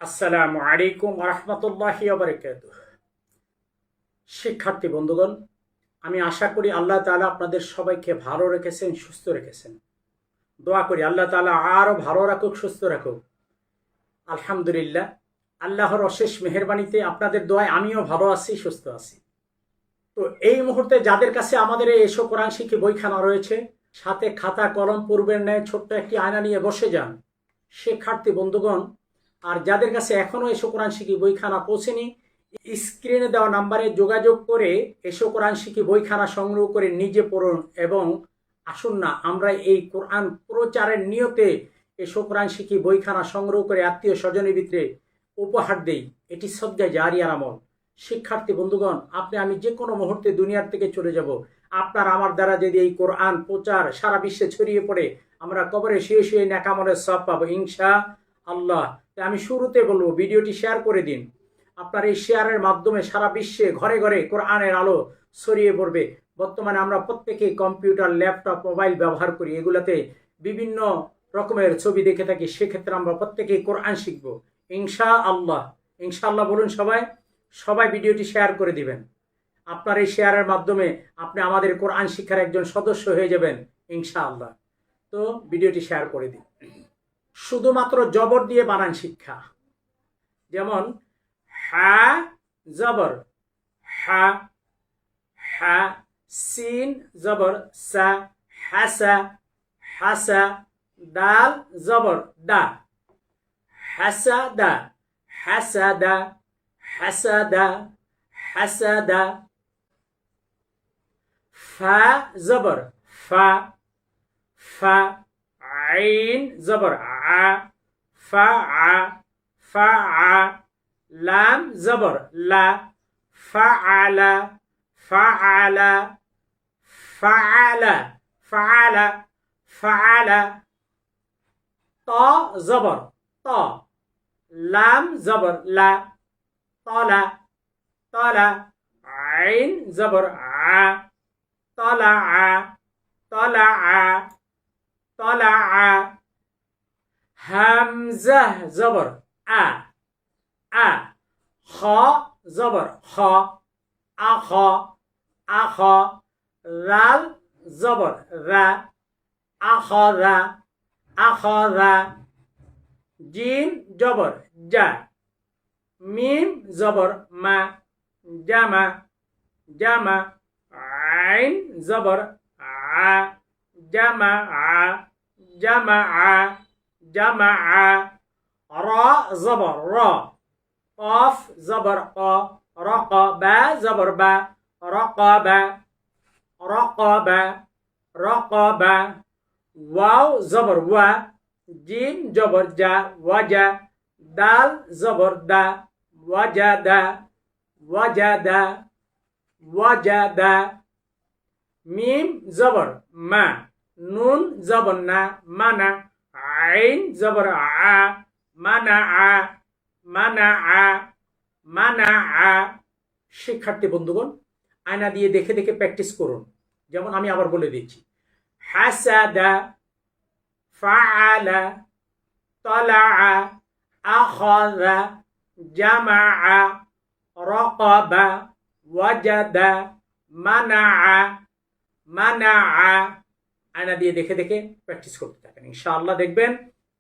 আসসালামু আলাইকুম রহমতুল্লাহি ওয়া বারাকাতুহু। শিক্ষার্থী বন্ধুগণ, আমি আশা করি আল্লাহ তাআলা আপনাদের সবাইকে ভালো রেখেছেন, সুস্থ রেখেছেন। দোয়া করি আল্লাহ তাআলা আরও ভালো রাখুক, সুস্থ রাখুক। আলহামদুলিল্লাহ, আল্লাহর অশেষ মেহেরবানিতে আপনাদের দোয়ায় আমিও ভালো আছি, সুস্থ আছি। তো এই মুহূর্তে যাদের কাছে আমাদের এই এসো কোরআন শিখি বইখানা রয়েছে, সাথে খাতা কলম পূর্বের ন্যায় ছোট্ট একটি আয়না নিয়ে বসে যান শিক্ষার্থী বন্ধুগণ। আর যাদের কাছে এখনও এসো কোরআন শিখি বইখানা পৌঁছেনি, স্ক্রিনে দেওয়া নাম্বারে যোগাযোগ করে এসো কোরআন শিখি বইখানা সংগ্রহ করে নিজে পড়ুন এবং আসুন না আমরা এই কোরআন প্রচারের নিয়তে এসো কোরআন শিখি বইখানা সংগ্রহ করে আত্মীয় স্বজনের ভিতরে উপহার দেই। এটি সদকায়ে জারিয়ার আমল। শিক্ষার্থী বন্ধুগণ, আপনি আমি যে কোনো মুহূর্তে দুনিয়ার থেকে চলে যাব, আপনার আমার দ্বারা যদি এই কোরআন প্রচার সারা বিশ্বে ছড়িয়ে পড়ে আমরা কবরে শুয়ে শুয়ে নেকামলের সব পাবো ইনশা আল্লাহ। আমি শুরুতে বলবো, ভিডিওটি শেয়ার করে দিন। আপনার এই শেয়ারের মাধ্যমে সারা বিশ্বে ঘরে ঘরে কোরআনের আলো ছড়িয়ে পড়বে। বর্তমানে আমরা প্রত্যেকেই কম্পিউটার, ল্যাপটপ, মোবাইল ব্যবহার করি, এগুলাতে বিভিন্ন রকমের ছবি দেখে থাকি। সেক্ষেত্রে আমরা প্রত্যেকেই কোরআন শিখব ইনশা আল্লাহ। ইনশাআল্লাহ বলুন সবাই। সবাই ভিডিওটি শেয়ার করে দিবেন। আপনার এই শেয়ারের মাধ্যমে আপনি আমাদের কোরআন শিক্ষার একজন সদস্য হয়ে যাবেন ইনশাআল্লাহ। তো ভিডিওটি শেয়ার করে দিন। শুধুমাত্র জবর দিয়ে বানান শিক্ষা, যেমন হা জবর হা, হা সিন জবর সা, হাসা হাসা, দাল জবর দা, হাসাদা হাসাদা হাসাদা হাসাদা, ফা জবর ফা, ফা আইন জবর আ, ফা আ ফা আ, লাম জবর লা, ফা আলা ফা আলা ফা আলা ফা আলা ফা আলা, ত জবর ত, লাম জবর লা, তলা তলা, আইন জবর আ, তলা আ তলা আ তলা আ, হামজা জবর আ আ, খ জবর খ আখ আখ, রাল জবর রা আখরা আখরা, জিম জবর জা, মিম জবর মা জামা জামা, আইন জবর আ জামা আ জামা আ জামা আ, র জবর র, কফ জবর ক, রকবা জবর বা, রকবা রকবা রকবা, ওয়াও জবর ওয়া, জিম জবর জা ওয়াজা, দাল জবর দা ওয়াজাদা ওয়াজাদা ওয়াজাদা, মিম জবর মা, নুন জবর না মানা, আইন জবর আ মানা আ মানা আ মানা আ। শিক্ষার্থী বন্ধুগণ, আয়না দিয়ে দেখে দেখে প্র্যাকটিস করুন। যেমন আমি আবার বলে দিচ্ছি, হাসাদা ফাআলা তলা আখাযা জামা রাকাবা ওয়াজাদা মানা মানা। আয়না দিয়ে দেখে দেখে প্র্যাকটিস করতে থাকেন, ইনশাআল্লাহ দেখবেন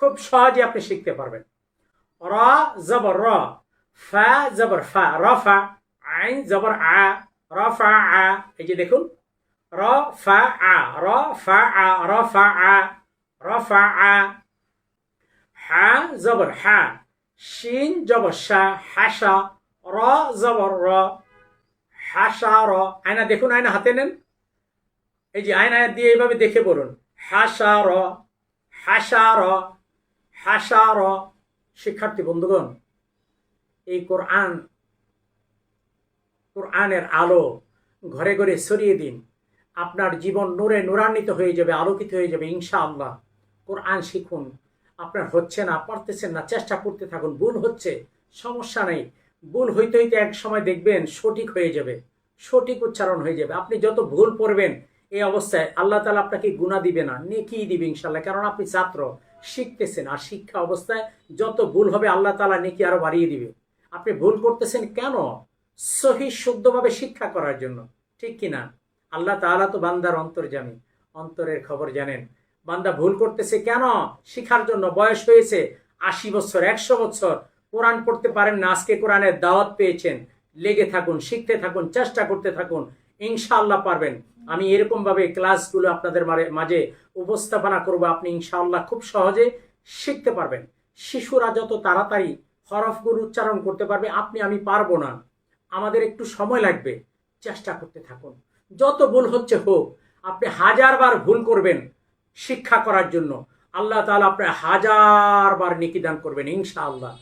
খুব সহজে আপনি শিখতে পারবেন। র জবর র, ফা জবর ফা রফা, আইন জবর আ রফা আ, এই যে দেখুন র ফা আ র ফা আ রফা আ রফা আ, হা জবর হা, শিন জবর শা হাসা, র জবর র হাসা র। আয়না দেখুন, আয়না হাতে নেন, এই যে আয়না দিয়ে এইভাবে দেখে বলুন হাসা র হাসা র হাসা র। শিক্ষার্থী বন্ধুগণ, এই কোরআনের আলো ঘরে ঘরে ছড়িয়ে দিন। আপনার জীবন নূরে নূরান্বিত হয়ে যাবে, আলোকিত হয়ে যাবে ইনশাআল্লাহ। কোরআন শিখুন। আপনার হচ্ছে না, পারতেছেন না, চেষ্টা করতে থাকুন। ভুল হচ্ছে, সমস্যা নেই। ভুল হইতে হইতে এক সময় দেখবেন সঠিক হয়ে যাবে, সঠিক উচ্চারণ হয়ে যাবে। আপনি যত ভুল পড়বেন এই অবস্থায় আল্লাহ তাআলা আপনাকে গুনাহ দিবে না, নেকি দিবে ইনশাআল্লাহ, কারণ আপনি ছাত্র। শিখতেছেন, আর শিক্ষা অবস্থায় যত ভুল হবে আল্লাহ তাআলা নেকি আরো বাড়িয়ে দিবে। আপনি ভুল করতেছেন কেন? সহি শুদ্ধভাবে শিক্ষা করার জন্য, ঠিক কিনা? আল্লাহ তাআলা তো বান্দার অন্তর্যামী, অন্তরের খবর জানেন। বান্দা ভুল করতেছে কেন? শিখার জন্য। বয়স হয়েছে 80 বছর, 100 বছর, কোরআন পড়তে পারেন না, আজকে কোরআনের দাওয়াত পেয়েছেন, লেগে থাকুন, শিখতে থাকুন, চেষ্টা করতে থাকুন, ইনশাআল্লাহ পারবেন। আমি এরকম ভাবে ক্লাসগুলো আপনাদের মাঝে উপস্থাপনা করব, আপনি ইনশাআল্লাহ খুব সহজে শিখতে পারবেন। শিশুরা যত তাড়াতাড়ি হরফগুলো উচ্চারণ করতে পারবে, আমি পারবো না, আমাদের একটু সময় লাগবে। চেষ্টা করতে থাকুন, যত ভুল হচ্ছে হোক, আপনি 1000 বার ভুল করবেন শিক্ষা করার জন্য, আল্লাহ তাআলা আপনার 1000 বার নেকি দান করবেন ইনশাআল্লাহ।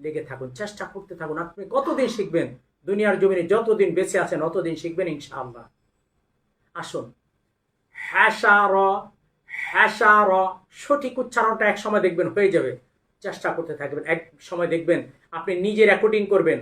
লেগে থাকুন, চেষ্টা করতে থাকুন। আপনি কতদিন শিখবেন? দুনিয়ার জমিনে যতদিন বেঁচে আছেন অতদিন শিখবেন ইনশাআল্লাহ। আসুন, হ্যাসার, হ্যাসার সঠিক উচ্চারণটা এক সময় দেখবেন হয়ে যাবে। চেষ্টা করতে থাকবেন, এক সময় দেখবেন আপনি নিজে রেকর্ডিং করবেন।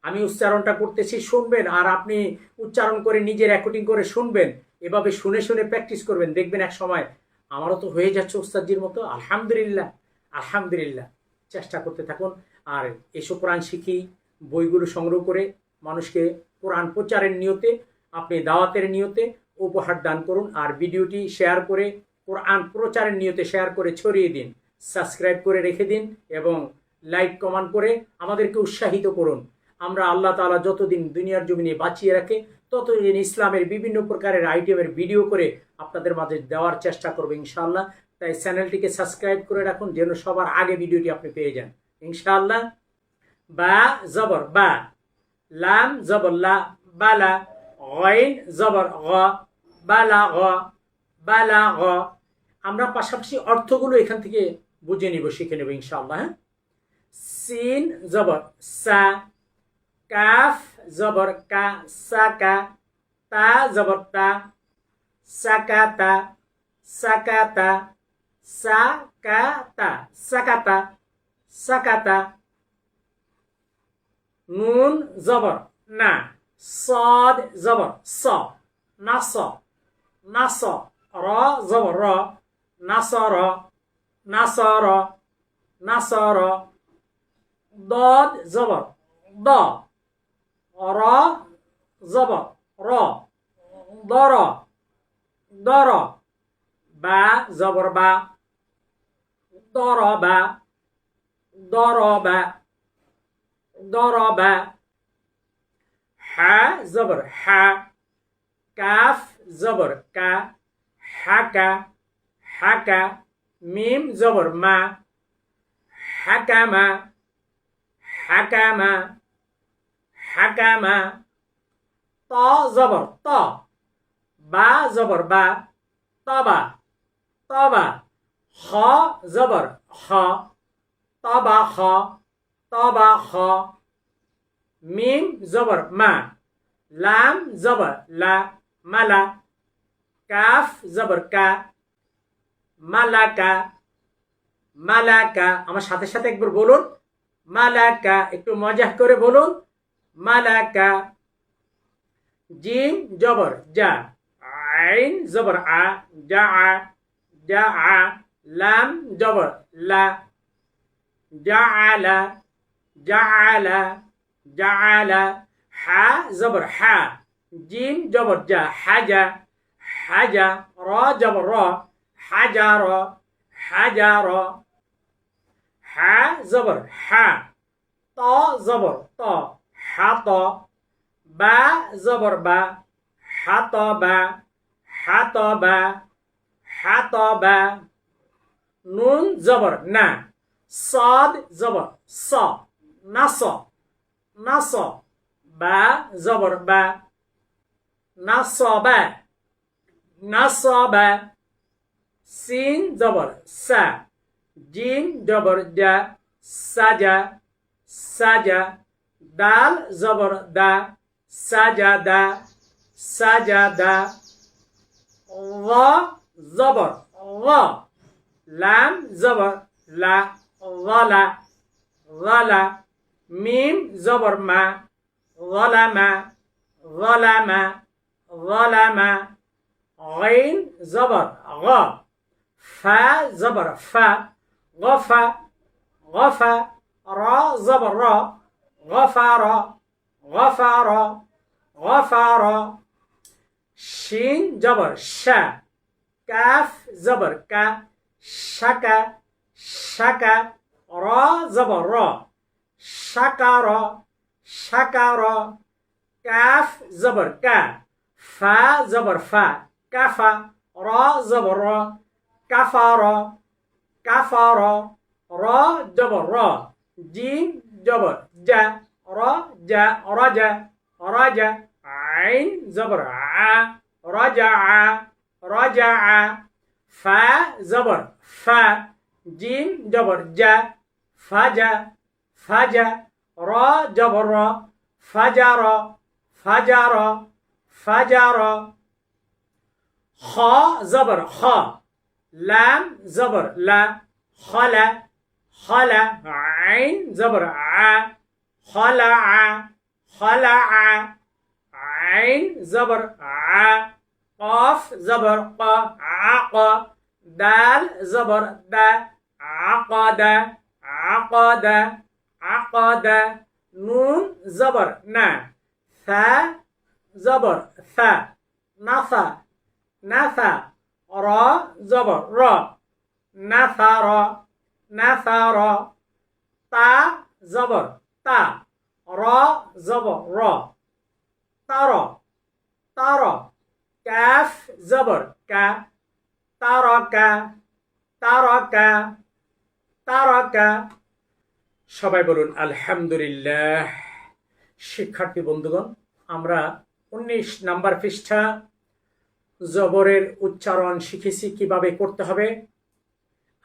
আমি উচ্চারণটা করতেছি, শুনবেন, আর আপনি উচ্চারণ করে নিজে রেকর্ডিং করে শুনবেন। এভাবে শুনে শুনে প্র্যাকটিস করবেন, দেখবেন এক সময় আমারও তো হয়ে যাচ্ছে ওস্তাদজির মতো। আলহামদুলিল্লাহ, আলহামদুলিল্লাহ। চেষ্টা করতে থাকুন। আর এসব কোরআন শিখি বইগুলো সংগ্রহ করে মানুষকে কোরআন প্রচারের নিয়তে, আপনি দাওয়াতের নিয়তে উপহার দান করুন। আর ভিডিওটি শেয়ার করে কোরআন প্রচারের নিয়তে শেয়ার করে ছড়িয়ে দিন। সাবস্ক্রাইব করে রেখে দিন এবং লাইক কমেন্ট করে আমাদেরকে উৎসাহিত করুন। আমরা আল্লাহ তাআলা যতদিন দুনিয়ার জমিনে বাঁচিয়ে রাখে ততদিন ইসলামের বিভিন্ন প্রকারের আইটেমের ভিডিও করে আপনাদের মাঝে দেওয়ার চেষ্টা করবো ইনশাআল্লাহ। তাই চ্যানেলটিকে সাবস্ক্রাইব করে রাখুন যেন সবার আগে ভিডিওটি আপনি পেয়ে যান ইনশাআল্লাহ। বা জবর বা, লাম জবর লা, বালা, গইন জবর গ, বালা গ, বালা গ। আমরা পাশাপাশি অর্থগুলো এখান থেকে বুঝে নিব, শিখে নেব ইনশাআল্লাহ। হ্যাঁ, সিন জবর সা, কাফ জবর কা, সাকা, তা জবর তা, সাকাতা, সাকাতা, সাকাতা, সাকাতা, সাকাতা। নুন জবর না, সদ জবর স, নাস, নাস। র জবর র, নাসর, নাসর, নাসর। দদ জবর দ, র জবর র, দর, দর। বা জবর বা, দরবা, দরবা, দরবা। হা জবর হা, কাফ জবর কা, হাকা, হাকা। মিম জবর মা, হাকামা, হাকামা, হাকামা। ত জবর ত, বা জবর বা, তবা, তবা। খ জবর খ, তবা খ, তবা খ। মিম জবর মা, লাম জবর লা, মালা। কাফ জবর কা, মালাকা, মালাকা। আমার সাথে সাথে একবার বলুন মালাকা, একটু মজা করে বলুন মালাকা। জিম জবর যা, আইন জবর আ, যা আ, যা আ। লাম জবর লা, জাআলা, জাআলা, জাআলা। হা জবর হা, জিম জবর যা, হাজা, হাজা। র জবর র, হাজার, হাজার। হা জবর হা, ত জবর ত, হাত। বা জবর বা, হাত বা, হাত বা, হাত বা। নুন জবর না, সদ জবর স, নাস, নাস। বা জবর বা, নাসবা, নাসবা। সিন জবর সা, জিম জবর জা, সাজা, সাজা। দাল জবর দা, সাজাদা, সাজাদা। র জবর র, লাম জবর লা, গলা, গলা। মিম জবর মা, গলামা, গলামা, গলামা। গইন জবর গ, ফা জবর ফা, غفا غفا را زبر را غفر غفر غفر شين جبر شا كاف زبر كا شكا شكا را زبر را شكر شكر كاف زبر كا فا زبر فا كفا را زبر را كفر كفر را جبر را جيم جبر جا را جا رجا رجا عين زبر ع رجع رجع فا زبر فا جيم جبر جا فجا فجا را جبر را فجر فجر فجر خا زبر خا لام زبر لا خلا خلا عين زبر ع خلع خلع عين زبر ع قاف زبر قا عق دال زبر دا عقد عقد عقد نون زبر نا ثا زبر ثا نثى نثى را زبر را نثر نثر تا زبر تا را زبر را ترى ترى كاف زبر كا ترك ترك ترك সবাই বলুন আলহামদুলিল্লাহ। শিক্ষার্থী বন্ধুগণ, আমরা 19 নাম্বার পৃষ্ঠা জবরের উচ্চারণ শিখেছি কিভাবে করতে হবে।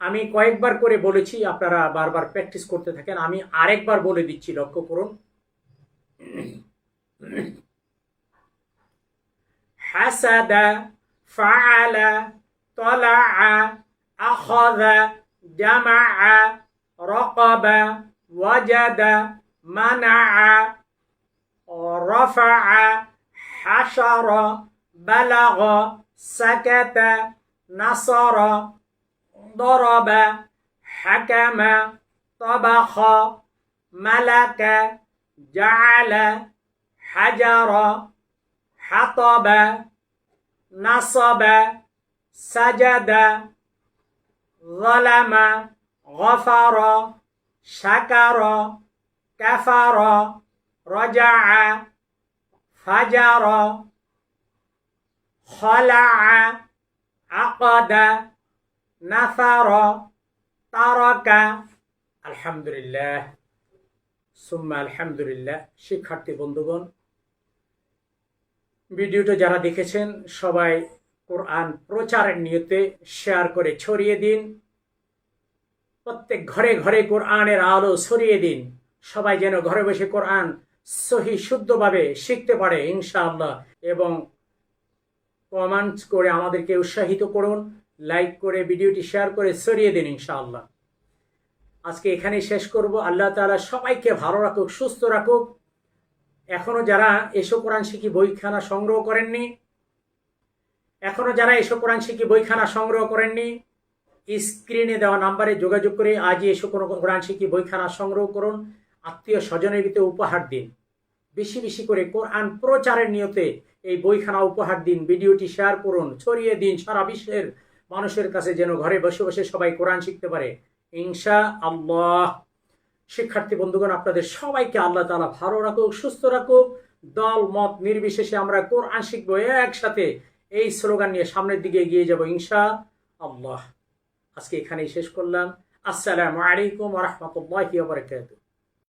আমি কয়েকবার করে বলেছি, আপনারা বারবার প্র্যাকটিস করতে থাকেন। আমি আরেকবার বলে দিচ্ছি, লক্ষ্য করুন। হাসাদা ফাআলা তালাআ আখাযা জামাআ রাকাবা ওয়াজাদা মানাআ রাফাআ হাশারা বালাগা সাকাতা নাসারা ضرب حكم طبخ ملك جعل حجر حطب نصب سجد ظلم غفر شكر كفر رجع فجر خلع عقد নাসার তারকা। আলহামদুলিল্লাহ সুম্মা আলহামদুলিল্লাহ। শিক্ষার্থী বন্ধুগণ, ভিডিওটা যারা দেখেছেন সবাই কোরআন প্রচারের নিয়তে শেয়ার করে ছড়িয়ে দিন। প্রত্যেক ঘরে ঘরে কোরআনের আলো ছড়িয়ে দিন। সবাই যেন ঘরে বসে কোরআন সহি শুদ্ধভাবে শিখতে পারে ইনশাআল্লাহ। এবং কমেন্টস করে আমাদেরকে উৎসাহিত করুন। লাইক করে ভিডিওটি শেয়ার করে ছড়িয়ে দিন ইনশাআল্লাহ। আজকে এখানেই শেষ করব। আল্লাহ তাআলা সবাইকে ভালো রাখুক, সুস্থ রাখুক। এখনো যারা এসো কোরআন শিখি বইখানা সংগ্রহ করেননি, স্ক্রিনে দেওয়া নাম্বারে যোগাযোগ করে আজই এসো কোরআন শিখি বইখানা সংগ্রহ করুন। আত্মীয় স্বজনের ভিতরে উপহার দিন। বেশি বেশি করে কোরআন প্রচারের নিয়তে এই বইখানা উপহার দিন। ভিডিওটি শেয়ার করুন, ছড়িয়ে দিন সারা বিশ্বের মানুষের কাছে, যেন ঘরে বসে বসে সবাই কোরআন শিখতে পারে ইনশাআল্লাহ। শিক্ষার্থী বন্ধুগণ, আপনাদের সবাইকে আল্লাহ তাআলা ভালো রাখুক, সুস্থ রাখুক। দল মত নির্বিশেষে আমরা কোরআন শিখবো একসাথে। এই স্লোগান নিয়ে সামনের দিকে এগিয়ে যাব ইনশাআল্লাহ। আজকে এখানেই শেষ করলাম। আসসালামু আলাইকুম ওয়া রাহমাতুল্লাহি ওয়া বারাকাতুহু।